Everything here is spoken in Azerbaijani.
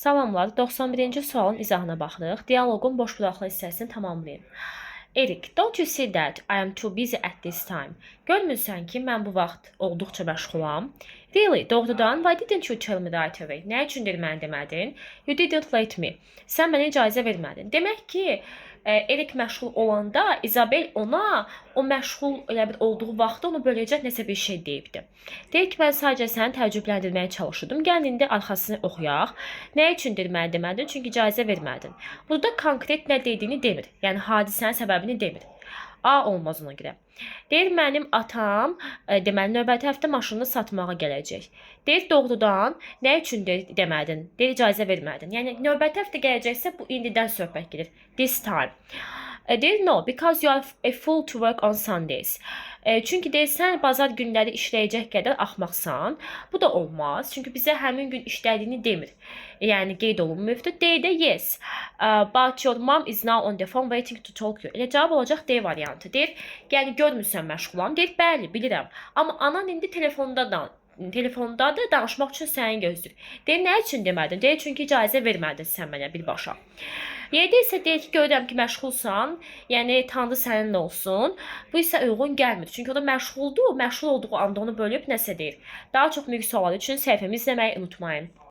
Salamlar, 91-ci sualın izahına baxırıq. Dialoqun boş buraxılı hissəsini tamamlayın. Erik, don't you see that I am too busy at this time? Görmürsən ki, mən bu vaxt olduqca məşğulam? Really, doğrudan, why didn't you tell me right away? Nə üçündür mən demədin? You didn't let me. Sən mənə icazə vermədin. Demək ki, Erik məşğul olanda İzabel ona o məşğul elə bir olduğu vaxtda onu böləcək nəsə bir şey deyibdi. Deyir ki, mən sadəcə səni təəccübləndirməyə çalışırdım. Gəl indi arxasını oxuyaq. Nə üçündür mən demədin? Çünki icazə vermədin. Burada konkret nə dediyini demir. Yəni hadisənin səbəbini demir. A olmaz ona görə. Deyir mənim atam deməli növbəti həftə maşınını satmağa gələcək. Deyir doğrudan nə üçün demədin? Deyir icazə vermədin. Yəni növbəti həftə gələcəksə bu indidən söhbət gedir. This time. Deyir no, because you are a fool to work on Sundays. Çünki deyir sən bazar günləri işləyəcək qədər axmaqsan. Bu da olmaz. Çünki bizə həmin gün işlədiyini demir. Yəni qeyd olunmuyubdur. Deyir də yes. But your mom is now on the phone waiting to talk to you. Elə cavab olacaq D variantı. Deyir, yəni görmürsən məşğulam. Deyir, bəli, bilirəm. Amma anan indi telefondadır, danışmaq üçün səni gözləyir. Deyir, nə üçün demədin? Deyir, çünki icazə vermədin sən mənə birbaşa. Yerdə isə deyir ki, görürəm ki, məşğulsan, yəni Tanrı səninlə olsun. Bu isə uyğun gəlmir. Çünki o da məşğuldur, məşğul olduğu anda onu bölüb nəsə deyir. Daha çox mühüm suallar üçün səhifəmi izləməyi unutmayın.